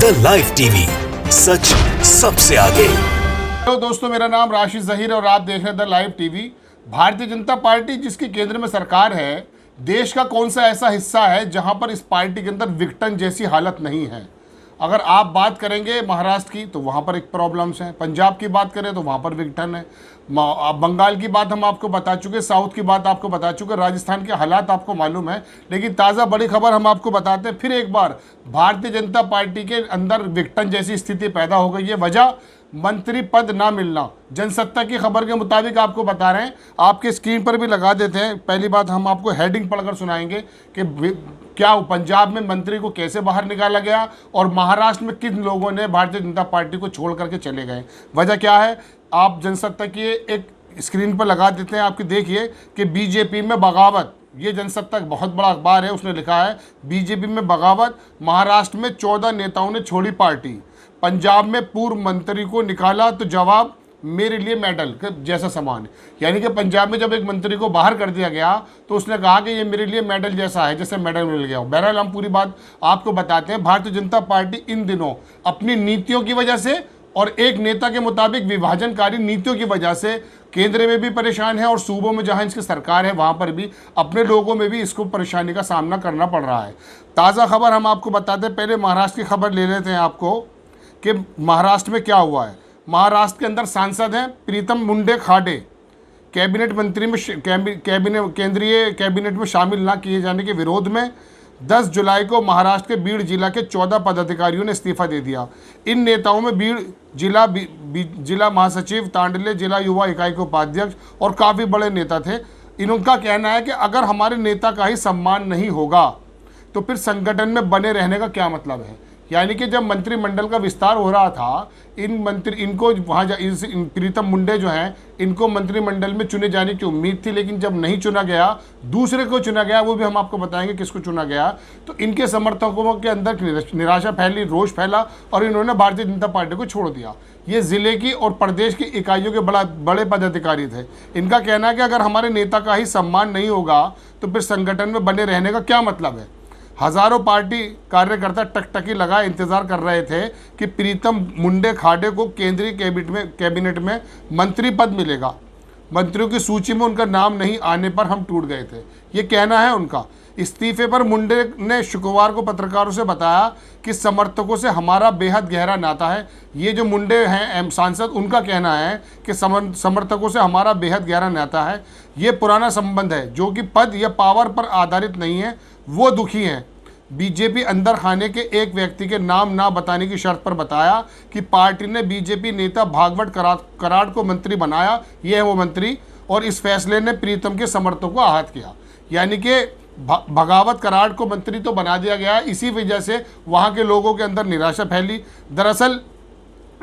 The live TV, सच सबसे आगे। Hello दोस्तों, मेरा नाम राशिद जहीर और आप देख रहे हैं the live TV. Bharatiya Janata party जिसकी केंद्र में सरकार है, देश का कौन सा ऐसा हिस्सा है जहां पर इस पार्टी के अंदर विघटन जैसी हालत नहीं है। अगर आप बात करेंगे महाराष्ट्र की तो वहां पर एक प्रॉब्लम्स हैं, पंजाब की बात करें तो वहां पर विघटन है, बंगाल की बात हम आपको बता चुके, साउथ की बात आपको बता चुके, राजस्थान के हालात आपको मालूम है। लेकिन ताज़ा बड़ी खबर हम आपको बताते हैं, फिर एक बार भारतीय जनता पार्टी के अंदर विघटन जैसी स्थिति पैदा हो गई है। वजह मंत्री पद ना मिलना। जनसत्ता की खबर के मुताबिक आपको बता रहे हैं, आपके स्क्रीन पर भी लगा देते हैं। पहली बात हम आपको हेडिंग पढ़कर सुनाएंगे कि क्या पंजाब में मंत्री को कैसे बाहर निकाला गया और महाराष्ट्र में किन लोगों ने भारतीय जनता पार्टी को छोड़ करके चले गए। वजह क्या है, आप जनसत्ता की एक स्क्रीन पर लगा देते हैं। आपकी देखिए कि बीजेपी में बगावत, ये जनसत्ता बहुत बड़ा अखबार है, उसने लिखा है बीजेपी में बगावत, महाराष्ट्र में 14 नेताओं ने छोड़ी पार्टी, पंजाब में पूर्व मंत्री को निकाला तो जवाब मेरे लिए मेडल जैसा सामान। यानी कि पंजाब में जब एक मंत्री को बाहर कर दिया गया तो उसने कहा कि ये मेरे लिए मेडल जैसा है, जैसे मेडल मिल गया हो। बहरहाल हम पूरी बात आपको बताते हैं। भारतीय जनता पार्टी इन दिनों अपनी नीतियों की वजह से और एक नेता के मुताबिक विभाजनकारी नीतियों की वजह से केंद्र में भी परेशान है और सूबों में जहां इसकी सरकार है वहां पर भी अपने लोगों में भी इसको परेशानी का सामना करना पड़ रहा है। ताज़ा खबर हम आपको बताते हैं। पहले महाराष्ट्र की खबर ले लेते हैं आपको कि महाराष्ट्र में क्या हुआ है। महाराष्ट्र के अंदर सांसद हैं प्रीतम मुंडे खाड़े, कैबिनेट मंत्री में केंद्रीय कैबिनेट में शामिल न किए जाने के विरोध में 10 जुलाई को महाराष्ट्र के बीड़ जिला के 14 पदाधिकारियों ने इस्तीफा दे दिया। इन नेताओं में बीड़ जिला महासचिव, तांडले जिला युवा इकाई के उपाध्यक्ष और काफ़ी बड़े नेता थे। इनका कहना है कि अगर हमारे नेता का ही सम्मान नहीं होगा तो फिर संगठन में बने रहने का क्या मतलब है। यानी कि जब मंत्रिमंडल का विस्तार हो रहा था, इनको वहाँ प्रीतम मुंडे जो हैं, इनको मंत्रिमंडल में चुने जाने की उम्मीद थी, लेकिन जब नहीं चुना गया, दूसरे को चुना गया, वो भी हम आपको बताएंगे किसको चुना गया, तो इनके समर्थकों के अंदर निराशा फैली, रोष फैला और इन्होंने भारतीय जनता पार्टी को छोड़ दिया। ये ज़िले की और प्रदेश की इकाइयों के बड़े पदाधिकारी थे। इनका कहना है कि अगर हमारे नेता का ही सम्मान नहीं होगा तो फिर संगठन में बने रहने का क्या मतलब है। हजारों पार्टी कार्यकर्ता टकटकी लगाए इंतजार कर रहे थे कि प्रीतम मुंडे खाड़े को केंद्रीय कैबिनेट में मंत्री पद मिलेगा। मंत्रियों की सूची में उनका नाम नहीं आने पर हम टूट गए थे, ये कहना है उनका। इस्तीफे पर मुंडे ने शुक्रवार को पत्रकारों से बताया कि समर्थकों से हमारा बेहद गहरा नाता है। ये जो मुंडे हैं सांसद, उनका कहना है कि समर्थकों से हमारा बेहद गहरा नाता है। ये पुराना संबंध है जो कि पद या पावर पर आधारित नहीं है। वो दुखी हैं। बीजेपी अंदर खाने के एक व्यक्ति के नाम ना बताने की शर्त पर बताया कि पार्टी ने बीजेपी नेता भागवत कराड़ को मंत्री बनाया, ये है वो मंत्री, और इस फैसले ने प्रीतम के समर्थकों को आहत किया। यानी कि भगावत कराड़ को मंत्री तो बना दिया गया, इसी वजह से वहाँ के लोगों के अंदर निराशा फैली। दरअसल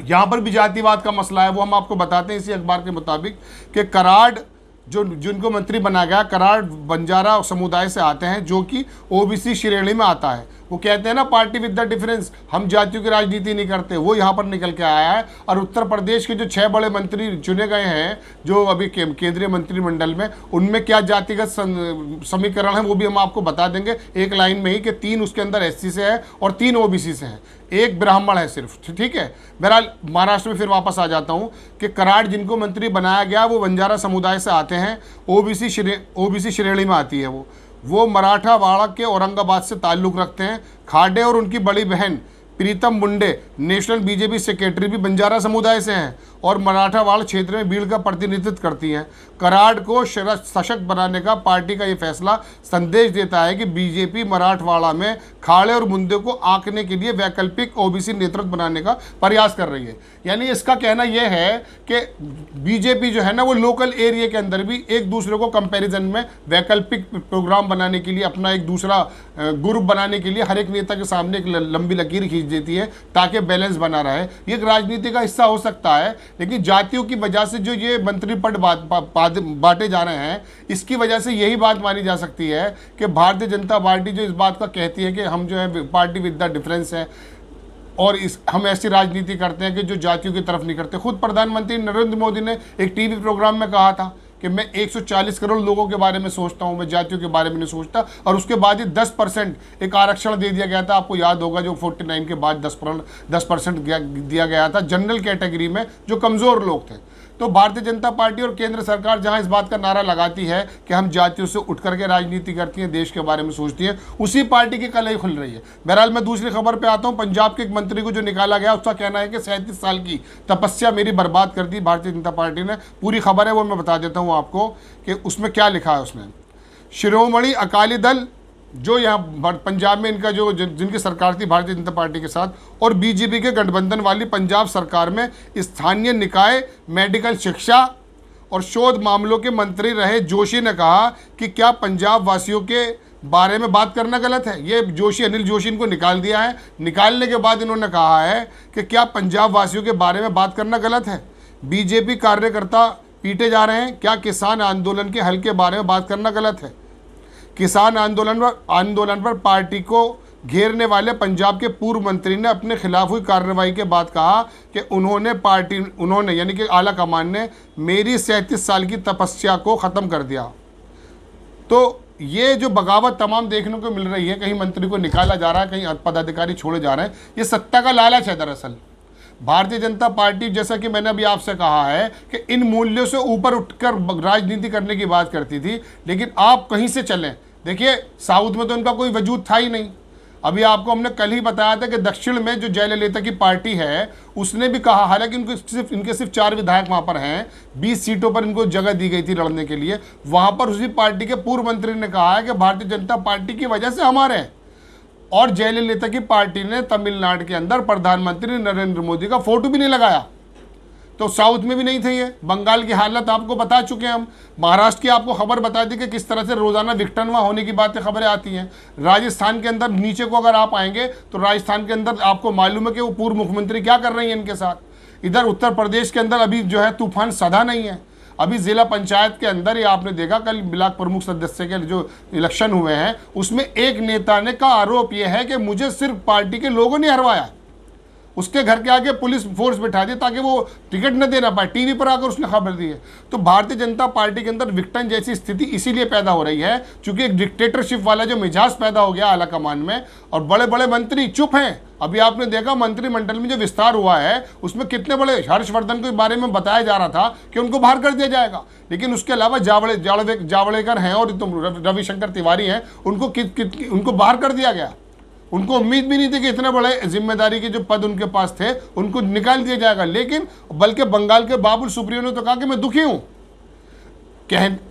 यहाँ पर भी जातिवाद का मसला है, वो हम आपको बताते हैं इसी अखबार के मुताबिक कि कराड़ जिनको मंत्री बनाया गया, कराड़ बंजारा समुदाय से आते हैं जो कि ओबीसी श्रेणी में आता है। वो कहते हैं ना, पार्टी विद द डिफरेंस, हम जातियों की राजनीति नहीं करते, वो यहाँ पर निकल के आया है। और उत्तर प्रदेश के जो 6 बड़े मंत्री चुने गए हैं जो अभी केंद्रीय मंत्रिमंडल में, उनमें क्या जातिगत समीकरण है वो भी हम आपको बता देंगे एक लाइन में ही कि 3 उसके अंदर एससी से है और 3 ओबीसी से हैं, 1 ब्राह्मण है सिर्फ, ठीक है। बहरहाल महाराष्ट्र में फिर वापस आ जाता हूँ कि कराड़ जिनको मंत्री बनाया गया वो बंजारा समुदाय से आते हैं, ओबीसी श्रेणी में आती है। वो मराठावाड़ा के औरंगाबाद से ताल्लुक़ रखते हैं। खाड़े और उनकी बड़ी बहन Pritam Munde national BJP secretary भी बंजारा समुदाय से हैं और मराठावाड़ा क्षेत्र में भीड़ का प्रतिनिधित्व करती हैं। कराड़ को सशक्त बनाने का पार्टी का ये फैसला संदेश देता है कि बीजेपी मराठवाड़ा में खाड़े और मुंडे को आंकने के लिए वैकल्पिक ओबीसी नेतृत्व बनाने का प्रयास कर रही है। यानी इसका कहना यह है कि बीजेपी जो है ना, वो लोकल एरिया के अंदर भी एक दूसरे को कंपैरिजन में वैकल्पिक प्रोग्राम बनाने के लिए, अपना एक दूसरा ग्रुप बनाने के लिए हर एक नेता के सामने एक लंबी लकीर खींच देती है ताकि बैलेंस बना रहे। ये एक राजनीति का हिस्सा हो सकता है, लेकिन जातियों की वजह से जो ये मंत्री पद बांटे जा रहे हैं, इसकी वजह से यही बात मानी जा सकती है कि भारतीय जनता पार्टी जो इस बात का कहती है कि हम जो है पार्टी विद द डिफरेंस है और हम ऐसी राजनीति करते हैं कि जो जातियों की तरफ नहीं करते। खुद प्रधानमंत्री नरेंद्र मोदी ने एक टीवी प्रोग्राम में कहा था कि मैं 140 करोड़ लोगों के बारे में सोचता हूं, मैं जातियों के बारे में नहीं सोचता। और उसके बाद ही 10% एक आरक्षण दे दिया गया था, आपको याद होगा, जो 49 के बाद 10% दिया गया था जनरल कैटेगरी में जो कमज़ोर लोग थे। तो भारतीय जनता पार्टी और केंद्र सरकार जहां इस बात का नारा लगाती है कि हम जातियों से उठ करके राजनीति करती हैं, देश के बारे में सोचती हैं, उसी पार्टी की कलई खुल रही है। बहरहाल मैं दूसरी खबर पे आता हूं। पंजाब के एक मंत्री को जो निकाला गया, उसका कहना है कि 37 साल की तपस्या मेरी बर्बाद कर दी भारतीय जनता पार्टी ने। पूरी खबर है वो मैं बता देता हूँ आपको कि उसमें क्या लिखा है। उसमें शिरोमणि अकाली दल जो यहाँ पंजाब में इनका जो जिनकी सरकार थी भारतीय जनता पार्टी के साथ, और बीजेपी के गठबंधन वाली पंजाब सरकार में स्थानीय निकाय, मेडिकल शिक्षा और शोध मामलों के मंत्री रहे जोशी ने कहा कि क्या पंजाब वासियों के बारे में बात करना गलत है। ये जोशी, अनिल जोशी, इनको निकाल दिया है। निकालने के बाद इन्होंने कहा है कि क्या पंजाब वासियों के बारे में बात करना गलत है। बीजेपी कार्यकर्ता पीटे जा रहे हैं, क्या किसान आंदोलन के हल के बारे में बात करना गलत है। किसान आंदोलन पर पार्टी को घेरने वाले पंजाब के पूर्व मंत्री ने अपने खिलाफ हुई कार्रवाई के बाद कहा कि उन्होंने यानी कि आला कमान ने मेरी 37 साल की तपस्या को ख़त्म कर दिया। तो ये जो बगावत तमाम देखने को मिल रही है, कहीं मंत्री को निकाला जा रहा है, कहीं पदाधिकारी छोड़े जा रहे हैं, ये सत्ता का लालच है। दरअसल भारतीय जनता पार्टी, जैसा कि मैंने अभी आपसे कहा है कि इन मूल्यों से ऊपर उठकर राजनीति करने की बात करती थी, लेकिन आप कहीं से चलें। देखिए, साउथ में तो इनका कोई वजूद था ही नहीं। अभी आपको हमने कल ही बताया था कि दक्षिण में जो जयललिता की पार्टी है उसने भी कहा, हालांकि इनके सिर्फ 4 विधायक वहाँ पर हैं, 20 सीटों पर इनको जगह दी गई थी लड़ने के लिए। वहाँ पर उसी पार्टी के पूर्व मंत्री ने कहा है कि भारतीय जनता पार्टी की वजह से हमारे हैं। और जयललिता की पार्टी ने तमिलनाडु के अंदर प्रधानमंत्री नरेंद्र मोदी का फोटो भी नहीं लगाया। तो साउथ में भी नहीं थे ये। बंगाल की हालत आपको बता चुके हैं हम। महाराष्ट्र की आपको खबर बता दी कि किस तरह से रोजाना विघटन वहाँ होने की बातें खबरें आती हैं। राजस्थान के अंदर नीचे को अगर आप आएंगे तो राजस्थान के अंदर आपको मालूम है कि वो पूर्व मुख्यमंत्री क्या कर रही हैं इनके साथ। इधर उत्तर प्रदेश के अंदर अभी जो है तूफान सधा नहीं है। अभी जिला पंचायत के अंदर ये आपने देखा, कल ब्लॉक प्रमुख सदस्य के जो इलेक्शन हुए हैं उसमें एक नेता ने का आरोप यह है कि मुझे सिर्फ पार्टी के लोगों ने हरवाया। उसके घर के आगे पुलिस फोर्स बिठा दी ताकि वो टिकट न दे ना पाए। टीवी पर आकर उसने खबर दी है। तो भारतीय जनता पार्टी के अंदर विघटन जैसी स्थिति इसीलिए पैदा हो रही है क्योंकि एक डिक्टेटरशिप वाला जो मिजाज पैदा हो गया आला कमान में, और बड़े बड़े मंत्री चुप हैं। अभी आपने देखा मंत्रिमंडल में जो विस्तार हुआ है उसमें कितने बड़े हर्षवर्धन के बारे में बताया जा रहा था कि उनको बाहर कर दिया जाएगा, लेकिन उसके अलावा जावड़ेकर हैं और रविशंकर तिवारी हैं, उनको बाहर कर दिया गया। उनको उम्मीद भी नहीं थी कि इतने बड़े जिम्मेदारी के जो पद उनके पास थे उनको निकाल दिया जाएगा। लेकिन बल्कि बंगाल के बाबुल सुप्रियो ने तो कहा कि मैं दुखी हूं।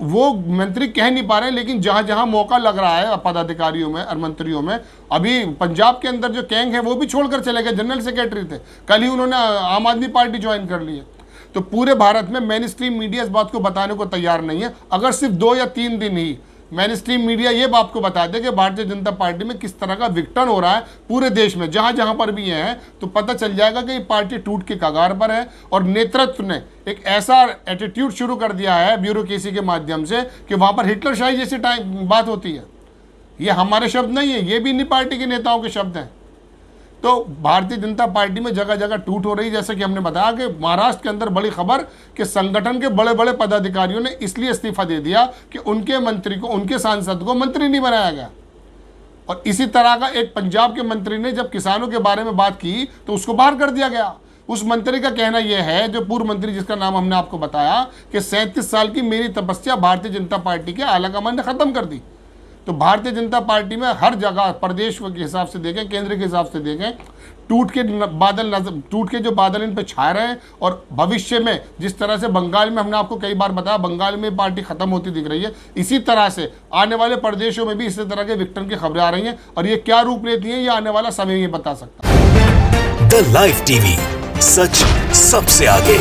वो मंत्री कह नहीं पा रहे, लेकिन जहां जहां मौका लग रहा है पदाधिकारियों में और मंत्रियों में, अभी पंजाब के अंदर जो कैंग है वो भी छोड़कर चले गए। जनरल सेक्रेटरी थे, कल ही उन्होंने आम आदमी पार्टी ज्वाइन कर ली है। तो पूरे भारत में मेन स्ट्रीम मीडिया इस बात को बताने को तैयार नहीं है। अगर सिर्फ 2 या 3 दिन ही मेन स्ट्रीम मीडिया ये बात को बता दे कि भारतीय जनता पार्टी में किस तरह का विघटन हो रहा है पूरे देश में, जहां जहां पर भी है, तो पता चल जाएगा कि ये पार्टी टूट के कगार पर है। और नेतृत्व ने एक ऐसा एटीट्यूड शुरू कर दिया है ब्यूरोक्रेसी के माध्यम से कि वहां पर हिटलरशाही जैसी बात होती है। ये हमारे शब्द नहीं है, ये भी इन्हीं पार्टी के नेताओं के शब्द हैं। तो भारतीय जनता पार्टी में जगह जगह टूट हो रही, जैसे कि हमने बताया कि महाराष्ट्र के अंदर बड़ी खबर कि संगठन के बड़े बड़े पदाधिकारियों ने इसलिए इस्तीफा दे दिया कि उनके मंत्री को, उनके सांसद को मंत्री नहीं बनाया गया। और इसी तरह का एक पंजाब के मंत्री ने जब किसानों के बारे में बात की तो उसको बाहर कर दिया गया। उस मंत्री का कहना यह है, जो पूर्व मंत्री जिसका नाम हमने आपको बताया, कि 37 साल की मेरी तपस्या भारतीय जनता पार्टी के आलाकमान ने खत्म कर दी। तो भारतीय जनता पार्टी में हर जगह, प्रदेश के हिसाब से देखें, केंद्र के हिसाब से देखें, टूट के जो बादल इन पे छा रहे हैं। और भविष्य में जिस तरह से बंगाल में हमने आपको कई बार बताया, बंगाल में पार्टी खत्म होती दिख रही है, इसी तरह से आने वाले प्रदेशों में भी इसी तरह के विघटन की खबरें आ रही हैं। और ये क्या रूप लेती हैं, ये आने वाला समय ही बता सकता है। द लाइव टीवी, सच सबसे आगे।